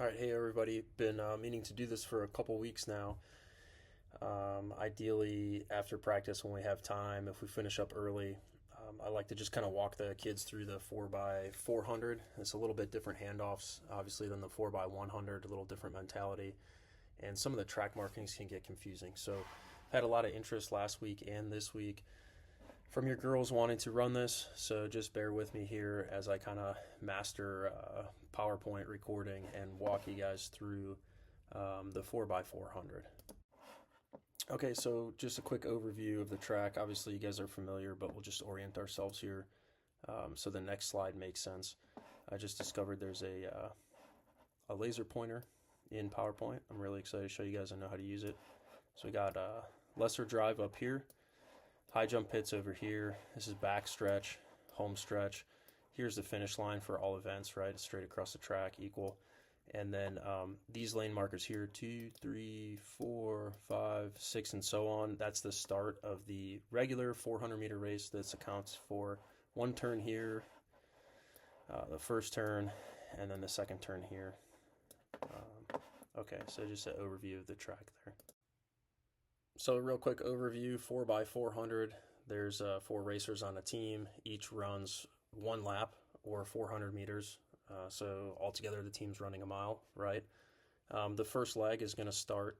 All right, hey everybody. Been meaning to do this for a couple weeks now. Ideally, after practice, when we have time, if we finish up early, I like to just kind of walk the kids through the 4x400. It's a little bit different handoffs, obviously, than the 4x100, a little different mentality. And some of the track markings can get confusing. So, I've had a lot of interest last week and this week from your girls wanting to run this, so just bear with me here as I kind of master PowerPoint recording and walk you guys through the 4x400. Okay, so just a quick overview of the track. Obviously, you guys are familiar, but we'll just orient ourselves here so the next slide makes sense. I just discovered there's a laser pointer in PowerPoint. I'm really excited to show you guys I know how to use it. So we got lesser drive up here. High jump pits over here. This is back stretch, home stretch. Here's the finish line for all events, right? Straight across the track, equal. And then these lane markers here, 2, 3, 4, 5, 6, and so on. That's the start of the regular 400-meter race. This accounts for one turn here, the first turn, and then the second turn here. Okay, so just an overview of the track there. So a real quick overview, 4x400. There's 4 racers on a team. Each runs 1 lap or 400 meters. So altogether the team's running a mile, right? The first leg is going to start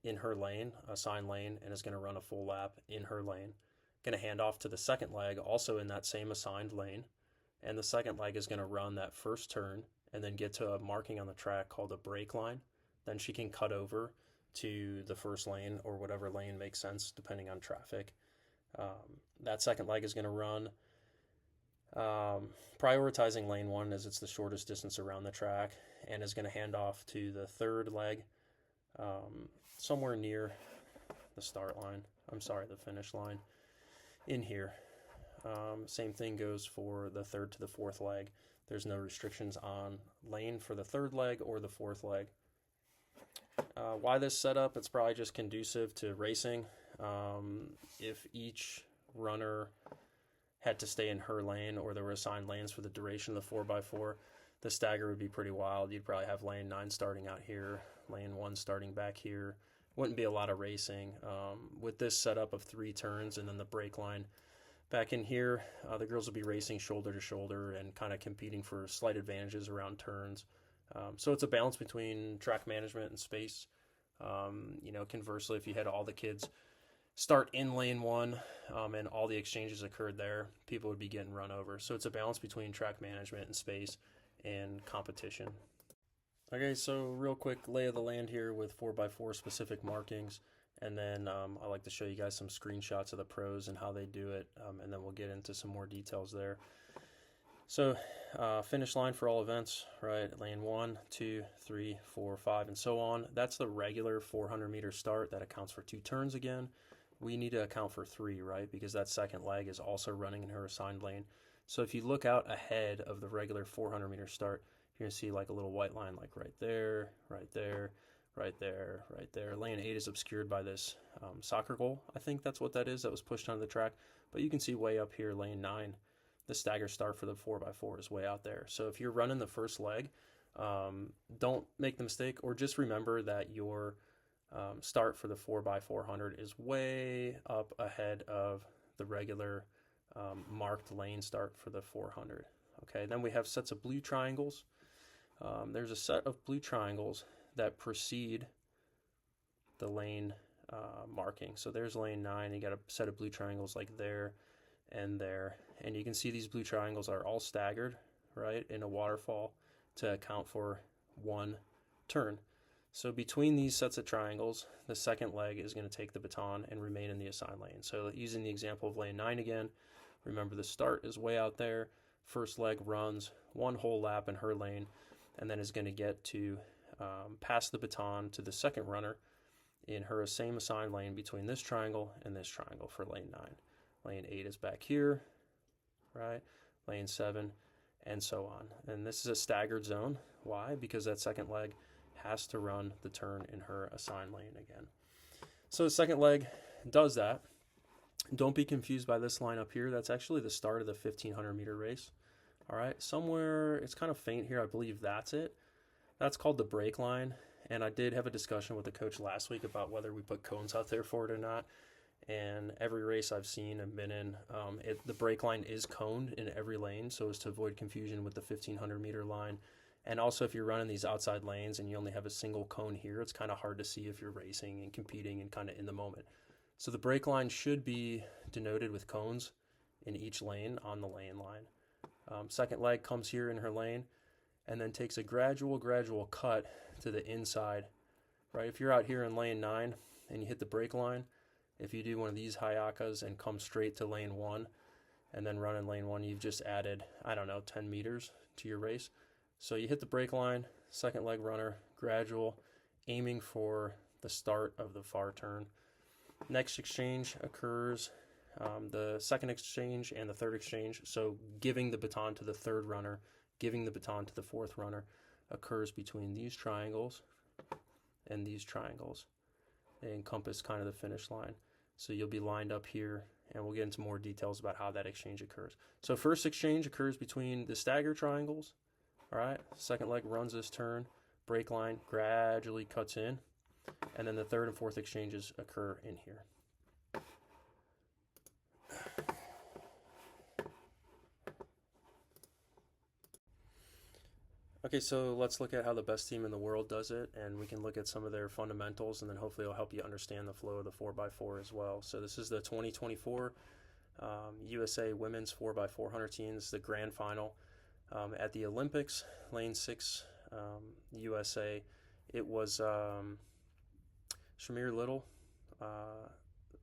in her lane, assigned lane, and is going to run a full lap in her lane. Going to hand off to the second leg, also in that same assigned lane. And the second leg is going to run that first turn and then get to a marking on the track called a break line. Then she can cut over to the first lane or whatever lane makes sense depending on traffic. That second leg is going to run prioritizing lane 1 as it's the shortest distance around the track, and is going to hand off to the third leg somewhere near the the finish line in here. Same thing goes for the third to the fourth leg. There's no restrictions on lane for the third leg or the fourth leg. Why this setup? It's probably just conducive to racing. If each runner had to stay in her lane or there were assigned lanes for the duration of the 4x4, the stagger would be pretty wild. You'd probably have lane 9 starting out here, lane 1 starting back here. Wouldn't be a lot of racing. With this setup of 3 turns and then the break line back in here, the girls will be racing shoulder to shoulder and kind of competing for slight advantages around turns. So it's a balance between track management and space. Conversely, if you had all the kids start in lane 1 and all the exchanges occurred there, people would be getting run over. So it's a balance between track management and space and competition. Okay, so real quick lay of the land here with 4x4 specific markings. And then I like to show you guys some screenshots of the pros and how they do it. And then we'll get into some more details there. So finish line for all events, right? Lane 1, 2, 3, 4, 5, and so on. That's the regular 400-meter start. That accounts for 2 turns again. We need to account for 3, right? Because that second leg is also running in her assigned lane. So if you look out ahead of the regular 400-meter start, you're going to see like a little white line like right there, right there, right there, right there. Lane 8 is obscured by this soccer goal. I think that's what that is that was pushed onto the track. But you can see way up here, lane 9, the stagger start for the 4x4 is way out there. So if you're running the first leg, don't make the mistake, or just remember that your start for the 4x400 is way up ahead of the regular marked lane start for the 400. Okay, then we have sets of blue triangles. There's a set of blue triangles that precede the lane marking. So there's lane 9. You got a set of blue triangles like there and there. And you can see these blue triangles are all staggered, right, in a waterfall to account for 1 turn. So between these sets of triangles, the second leg is going to take the baton and remain in the assigned lane. So using the example of lane 9 again, remember the start is way out there. First leg runs 1 whole lap in her lane and then is going to get to pass the baton to the second runner in her same assigned lane between this triangle and this triangle for lane 9. Lane 8 is back here, right? Lane 7, and so on. And this is a staggered zone. Why? Because that second leg has to run the turn in her assigned lane again. So the second leg does that. Don't be confused by this line up here. That's actually the start of the 1,500-meter race. All right, somewhere, it's kind of faint here. I believe that's it. That's called the brake line. And I did have a discussion with the coach last week about whether we put cones out there for it or not. And every race I've seen and been in, the brake line is coned in every lane so as to avoid confusion with the 1,500-meter line. And also, if you're running these outside lanes and you only have a single cone here, it's kind of hard to see if you're racing and competing and kind of in the moment. So the brake line should be denoted with cones in each lane on the lane line. Second leg comes here in her lane and then takes a gradual cut to the inside. Right, if you're out here in lane 9 and you hit the brake line, if you do one of these hayakas and come straight to lane 1 and then run in lane 1, you've just added, 10 meters to your race. So you hit the brake line, second leg runner, gradual, aiming for the start of the far turn. Next exchange occurs, the second exchange and the third exchange. So giving the baton to the third runner, giving the baton to the fourth runner occurs between these triangles and these triangles. They encompass kind of the finish line. So you'll be lined up here, and we'll get into more details about how that exchange occurs. So first exchange occurs between the stagger triangles. All right, second leg runs this turn, brake line gradually cuts in, and then the third and fourth exchanges occur in here. Okay, so let's look at how the best team in the world does it, and we can look at some of their fundamentals, and then hopefully it'll help you understand the flow of the 4x4 as well. So this is the 2024 USA Women's 4x400 teams, the grand final. At the Olympics, lane 6, USA, it was Shamir Little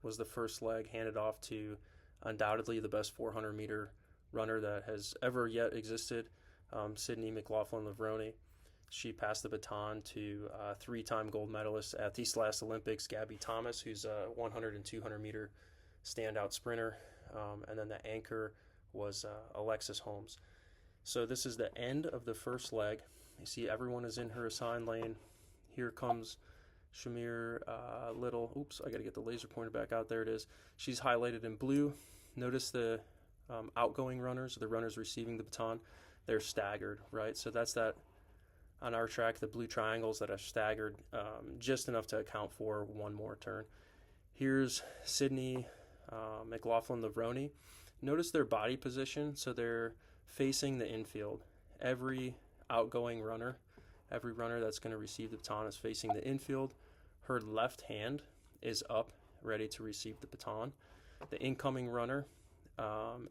was the first leg, handed off to undoubtedly the best 400-meter runner that has ever yet existed, Sydney McLaughlin-Levrone. She passed the baton to three-time gold medalist at these last Olympics, Gabby Thomas, who's a 100 and 200-meter standout sprinter, and then the anchor was Alexis Holmes. So this is the end of the first leg. You see everyone is in her assigned lane. Here comes Shamir Little. Oops, I got to get the laser pointer back out. There it is. She's highlighted in blue. Notice the outgoing runners, the runners receiving the baton, they're staggered, right? So that's that on our track, the blue triangles that are staggered just enough to account for one more turn. Here's Sydney McLaughlin-Levrone. Notice their body position. So they're facing the infield. Every outgoing runner, every runner that's going to receive the baton is facing the infield. Her left hand is up, ready to receive the baton. The incoming runner,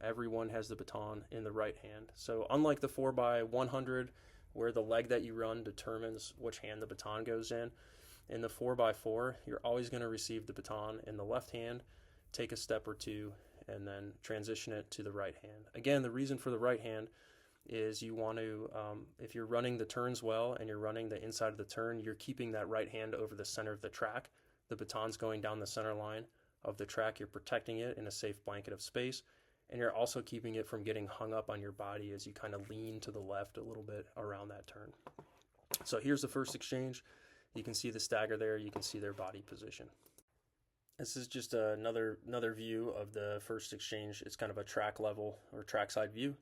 everyone has the baton in the right hand. So unlike the 4x100, where the leg that you run determines which hand the baton goes in the 4x4, you're always going to receive the baton in the left hand, take a step or two, and then transition it to the right hand. Again, the reason for the right hand is you want to, if you're running the turns well and you're running the inside of the turn, you're keeping that right hand over the center of the track. The baton's going down the center line of the track. You're protecting it in a safe blanket of space, and you're also keeping it from getting hung up on your body as you kind of lean to the left a little bit around that turn. So here's the first exchange. You can see the stagger there. You can see their body position. This is just another view of the first exchange. It's kind of a track level or trackside view.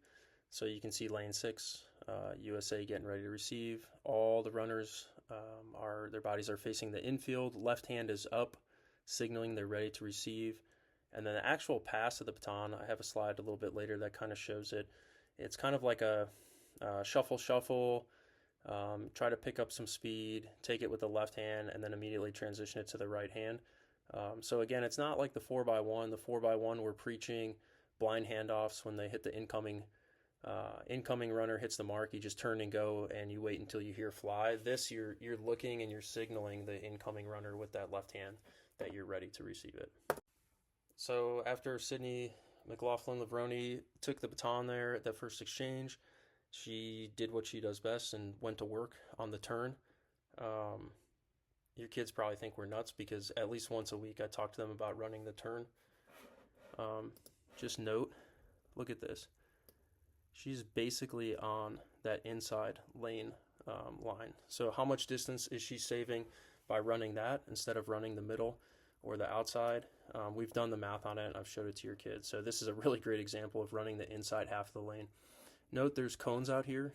So you can see lane 6, USA getting ready to receive. All the runners their bodies are facing the infield. Left hand is up, signaling they're ready to receive. And then the actual pass of the baton, I have a slide a little bit later that kind of shows it. It's kind of like a shuffle, try to pick up some speed, take it with the left hand, and then immediately transition it to the right hand. So again, it's not like the 4x1. The 4x1, we're preaching blind handoffs when they hit the incoming runner hits the mark. You just turn and go, and you wait until you hear fly. This, you're looking and you're signaling the incoming runner with that left hand that you're ready to receive it. So after Sydney McLaughlin-Levrone took the baton there at that first exchange, she did what she does best and went to work on the turn. Your kids probably think we're nuts because at least once a week I talk to them about running the turn. Just note, look at this. She's basically on that inside lane line. So how much distance is she saving by running that instead of running the middle or the outside? We've done the math on it, and I've showed it to your kids. So this is a really great example of running the inside half of the lane. Note there's cones out here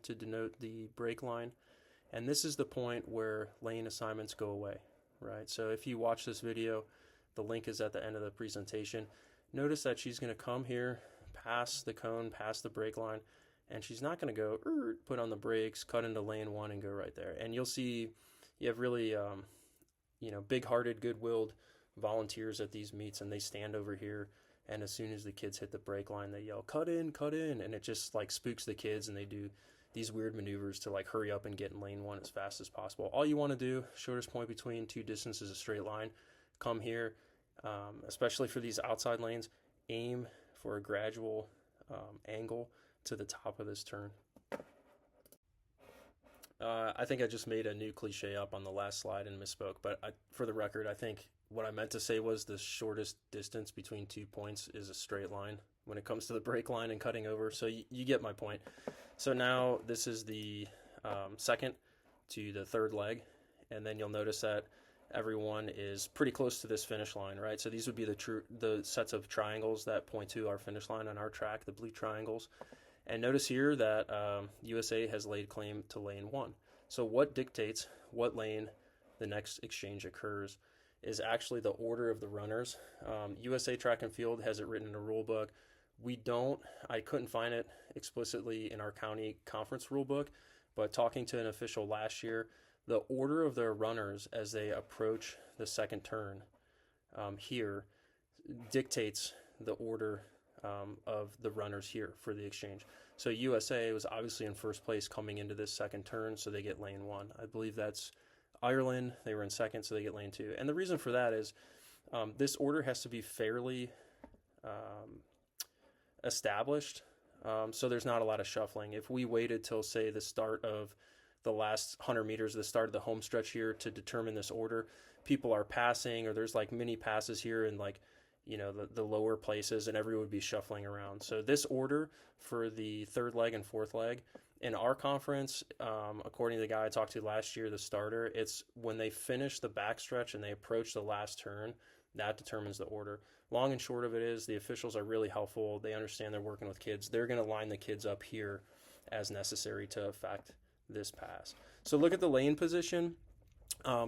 to denote the brake line. And this is the point where lane assignments go away, right? So if you watch this video, the link is at the end of the presentation. Notice that she's going to come here, pass the cone, pass the brake line, and she's not going to go put on the brakes, cut into lane 1 and go right there. And you'll see you have really big-hearted, good-willed volunteers at these meets, and they stand over here, and as soon as the kids hit the brake line, they yell, cut in, and it just like spooks the kids, and they do these weird maneuvers to like hurry up and get in lane 1 as fast as possible. All you want to do, shortest point between two distances, a straight line. Come here, especially for these outside lanes, aim for a gradual angle to the top of this turn. I think I just made a new cliche up on the last slide and misspoke, but for the record, I think what I meant to say was the shortest distance between 2 points is a straight line when it comes to the brake line and cutting over. So you get my point. So now this is the second to the third leg, and then you'll notice that everyone is pretty close to this finish line, right? So these would be the sets of triangles that point to our finish line on our track, the blue triangles. And notice here that USA has laid claim to lane 1. So what dictates what lane the next exchange occurs is actually the order of the runners. USA Track and Field has it written in a rule book. I couldn't find it explicitly in our county conference rule book, but talking to an official last year, the order of their runners as they approach the second turn here dictates the order of the runners here for the exchange. So USA was obviously in first place coming into this second turn, so they get lane 1. I believe that's Ireland. They were in second, so they get lane 2. And the reason for that is this order has to be fairly established, so there's not a lot of shuffling. If we waited till, say, the start of the last 100 meters, the start of the home stretch here to determine this order, people are passing, or there's like mini passes here and like, the lower places, and everyone would be shuffling around. So this order for the third leg and fourth leg in our conference, according to the guy I talked to last year, the starter, it's when they finish the backstretch and they approach the last turn, that determines the order. Long and short of it is the officials are really helpful. They understand they're working with kids. They're going to line the kids up here as necessary to affect this pass. So look at the lane position.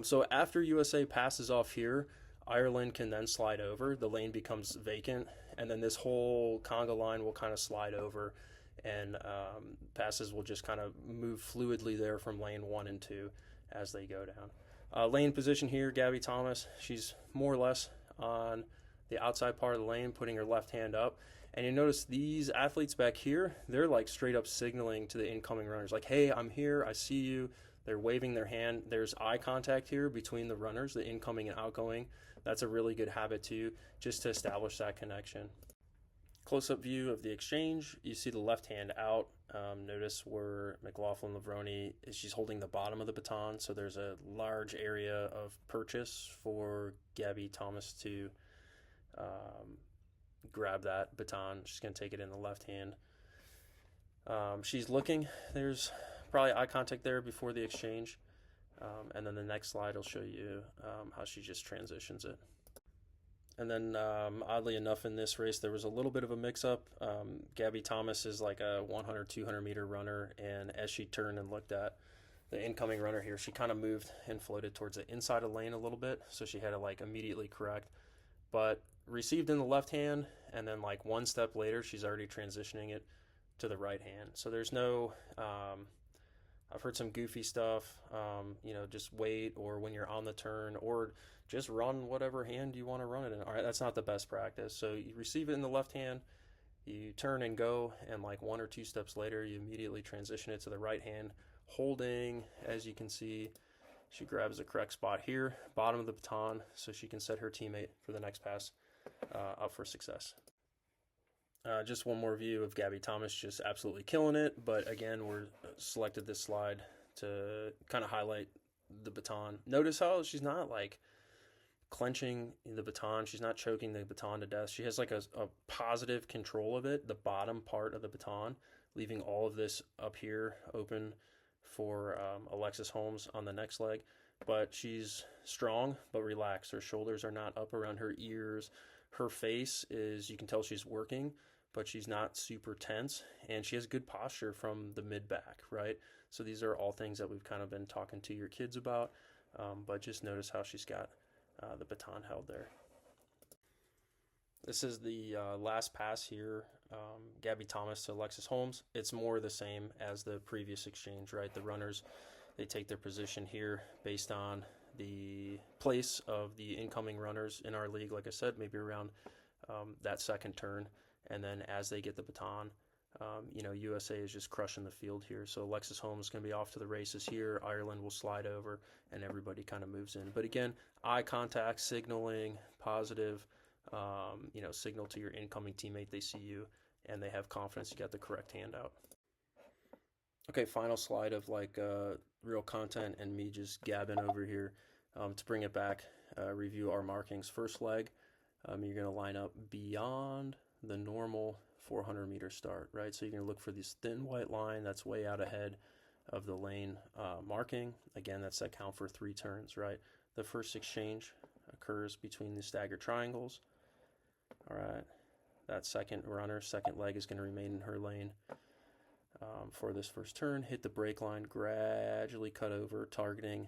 So after USA passes off here, Ireland can then slide over. The lane becomes vacant, and then this whole conga line will kind of slide over, and passes will just kind of move fluidly there from lane 1 and 2 as they go down. Lane position here, Gabby Thomas, she's more or less on the outside part of the lane, putting her left hand up. And you notice these athletes back here, they're like straight up signaling to the incoming runners, like, hey, I'm here, I see you. They're waving their hand. There's eye contact here between the runners, the incoming and outgoing. That's a really good habit too, just to establish that connection. Close-up view of the exchange. You see the left hand out. Notice where McLaughlin Lavroni she's holding the bottom of the baton, so there's a large area of purchase for Gabby Thomas to grab that baton. She's going to take it in the left hand. She's looking. There's probably eye contact there before the exchange. And then the next slide will show you how she just transitions it. And then oddly enough in this race, there was a little bit of a mix-up. Gabby Thomas is like a 100, 200 meter runner, and as she turned and looked at the incoming runner here, she kind of moved and floated towards the inside of the lane a little bit, so she had to like immediately correct. But received in the left hand, and then like one step later, she's already transitioning it to the right hand. So there's no... I've heard some goofy stuff, just wait, or when you're on the turn, or just run whatever hand you want to run it in. All right, that's not the best practice. So you receive it in the left hand, you turn and go, and like 1 or 2 steps later, you immediately transition it to the right hand, holding, as you can see, she grabs the correct spot here, bottom of the baton, so she can set her teammate for the next pass up for success. Just one more view of Gabby Thomas just absolutely killing it. But again, we're selected this slide to kind of highlight the baton. Notice how she's not like clenching the baton. She's not choking the baton to death. She has like a positive control of it, the bottom part of the baton, leaving all of this up here open for Alexis Holmes on the next leg. But she's strong but relaxed. Her shoulders are not up around her ears. Her face is, you can tell she's working, but she's not super tense, and she has good posture from the mid-back, right? So these are all things that we've kind of been talking to your kids about, but just notice how she's got the baton held there. This is the last pass here, Gabby Thomas to Alexis Holmes. It's more the same as the previous exchange, right? The runners, they take their position here based on the place of the incoming runners in our league. Like I said, maybe around that second turn. And then as they get the baton, USA is just crushing the field here. So Alexis Holmes is going to be off to the races here. Ireland will slide over, and everybody kind of moves in. But again, eye contact, signaling, positive, signal to your incoming teammate they see you, and they have confidence you got the correct hand out. Okay, final slide of real content and me just gabbing over here. To bring it back, review our markings. First leg, you're going to line up beyond the normal 400-meter start, right? So you're going to look for this thin white line that's way out ahead of the lane marking. Again, that's that count for 3 turns, right? The first exchange occurs between the staggered triangles. All right, that second leg is going to remain in her lane for this first turn. Hit the brake line, gradually cut over, targeting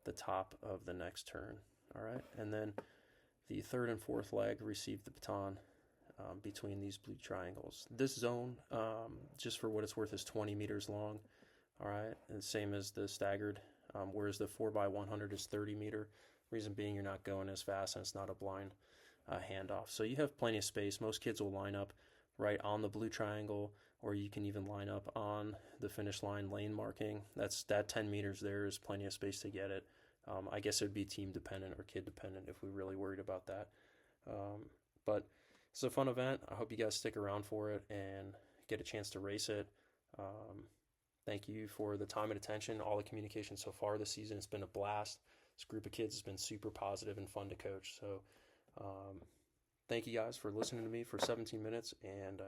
the top of the next turn. All right, and then the third and fourth leg receive the baton between these blue triangles. This zone, just for what it's worth, is 20 meters long. All right, and same as the staggered, whereas the 4x100 is 30 meter. Reason being, you're not going as fast and it's not a blind handoff. So you have plenty of space. Most kids will line up right on the blue triangle, or you can even line up on the finish line lane marking. That 10 meters there is plenty of space to get it. I guess it would be team dependent or kid dependent if we really worried about that. But it's a fun event. I hope you guys stick around for it and get a chance to race it. Thank you for the time and attention, all the communication so far this season. It's been a blast. This group of kids has been super positive and fun to coach. So thank you guys for listening to me for 17 minutes, and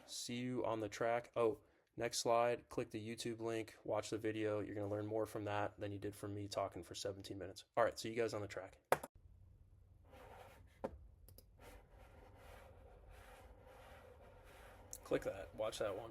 see you on the track. Oh, next slide, click the YouTube link, watch the video. You're going to learn more from that than you did from me talking for 17 minutes. All right, see you guys on the track. Click that. Watch that one.